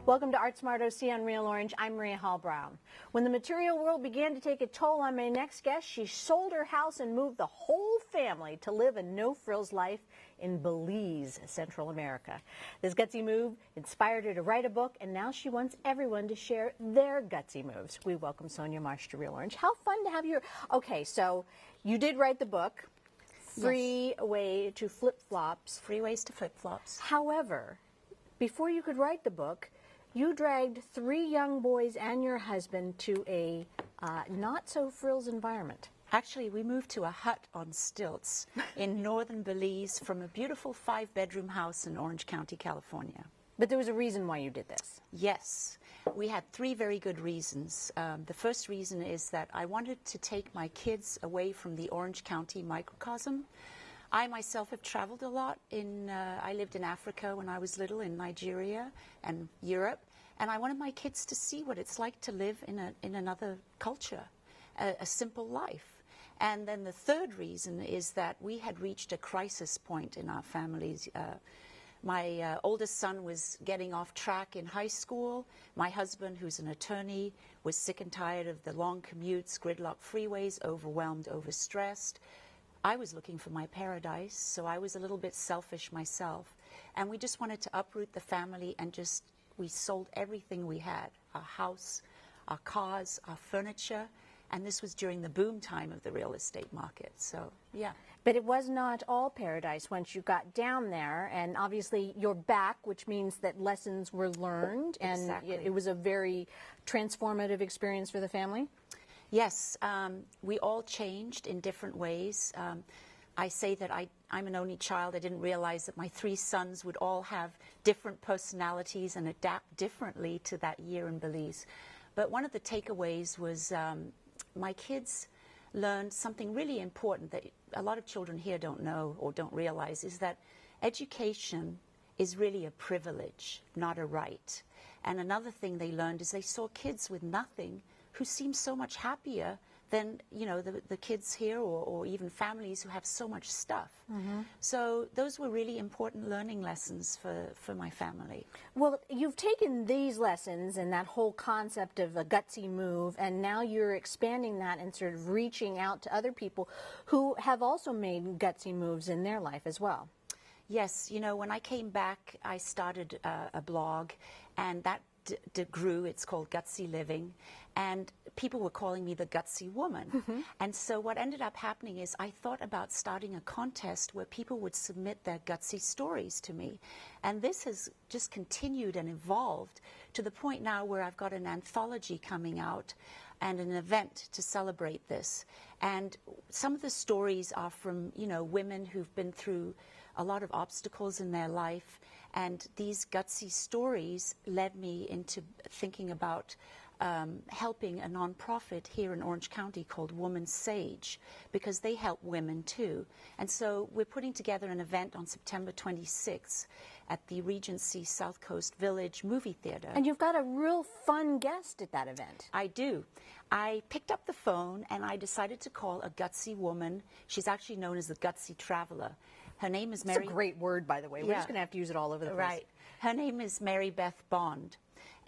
Welcome to Art Smart OC on Real Orange. I'm Maria Hall Brown. When the material world began to take a toll on my next guest, she sold her house and moved the whole family to live a no-frills life in Belize, Central America. This gutsy move inspired her to write a book, and now she wants everyone to share their gutsy moves. We welcome Sonia Marsh to Real Orange. How fun to have you. Okay, so you did write the book, Free Way to Flip-Flops. Free Ways to Flip-Flops. However, before you could write the book, you dragged 3 young boys and your husband to a not-so-frills environment. Actually, we moved to a hut on stilts in northern Belize from a beautiful 5-bedroom house in Orange County, California. But there was a reason why you did this. Yes. We had 3 very good reasons. The first reason is that I wanted to take my kids away from the Orange County microcosm. I myself have traveled a lot. I lived in Africa when I was little, in Nigeria and Europe, and I wanted my kids to see what it's like to live in another culture, a simple life. And then the third reason is that we had reached a crisis point in our families. My oldest son was getting off track in high school. My husband, who's an attorney, was sick and tired of the long commutes, gridlock freeways, overwhelmed, overstressed. I was looking for my paradise, so I was a little bit selfish myself. And we just wanted to uproot the family and we sold everything we had, our house, our cars, our furniture, and this was during the boom time of the real estate market, so yeah. But it was not all paradise once you got down there, and obviously you're back, which means that lessons were learned, and exactly. It was a very transformative experience for the family. Yes, we all changed in different ways. I say that I'm an only child. I didn't realize that my 3 sons would all have different personalities and adapt differently to that year in Belize. But one of the takeaways was my kids learned something really important that a lot of children here don't know or don't realize, is that education is really a privilege, not a right. And another thing they learned is they saw kids with nothing who seem so much happier than, you know, the kids here or even families who have so much stuff. Mm-hmm. So those were really important learning lessons for my family. Well, you've taken these lessons and that whole concept of a gutsy move, and now you're expanding that and sort of reaching out to other people who have also made gutsy moves in their life as well. Yes, you know, when I came back, I started a blog, and that grew. It's called Gutsy Living, and people were calling me the gutsy woman. Mm-hmm. And so what ended up happening is I thought about starting a contest where people would submit their gutsy stories to me, and this has just continued and evolved to the point now where I've got an anthology coming out and an event to celebrate this. And some of the stories are from, you know, women who've been through a lot of obstacles in their life, and these gutsy stories led me into thinking about helping a nonprofit here in Orange County called Woman Sage, because they help women too. And so we're putting together an event on September 26th at the Regency South Coast Village Movie Theater. And you've got a real fun guest at that event. I do. I picked up the phone and I decided to call a gutsy woman. She's actually known as the Gutsy Traveler. Her name is Mary. It's a great word, by the way. We're just going to have to use it all over the place. Right. Her name is Mary Beth Bond.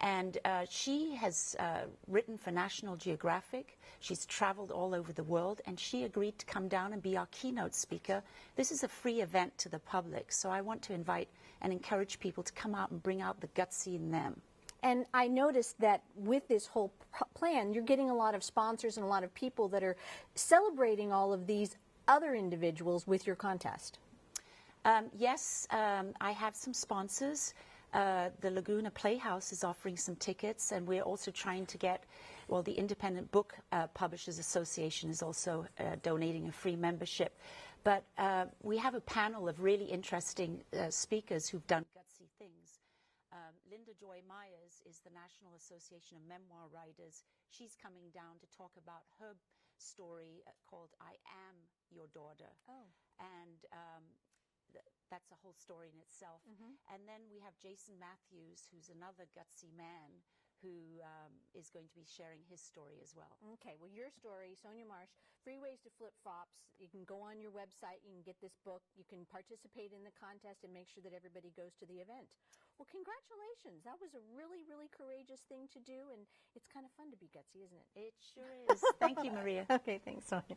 And she has written for National Geographic. She's traveled all over the world, and she agreed to come down and be our keynote speaker. This is a free event to the public, so I want to invite and encourage people to come out and bring out the gutsy in them. And I noticed that with this whole plan, you're getting a lot of sponsors and a lot of people that are celebrating all of these other individuals with your contest. Yes, I have some sponsors. The Laguna Playhouse is offering some tickets, and we're also trying to get, well, the Independent Book Publishers Association is also donating a free membership. But we have a panel of really interesting speakers who've done gutsy things. Linda Joy Myers is the National Association of Memoir Writers. She's coming down to talk about her story called I Am Your Daughter. Oh. And that's a whole story in itself. Mm-hmm. And then we have Jason Matthews, who's another gutsy man who is going to be sharing his story as well. Okay, well, your story, Sonia Marsh, Free Ways to Flip-Flops. You can go on your website, you can get this book, you can participate in the contest and make sure that everybody goes to the event. Well, congratulations. That was a really, really courageous thing to do, and it's kind of fun to be gutsy, isn't it? It sure is. Thank you, Maria. Okay, thanks, Sonia.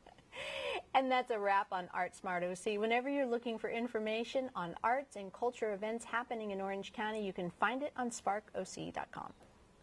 And that's a wrap on Art Smart OC. Whenever you're looking for information on arts and culture events happening in Orange County, you can find it on sparkoc.com.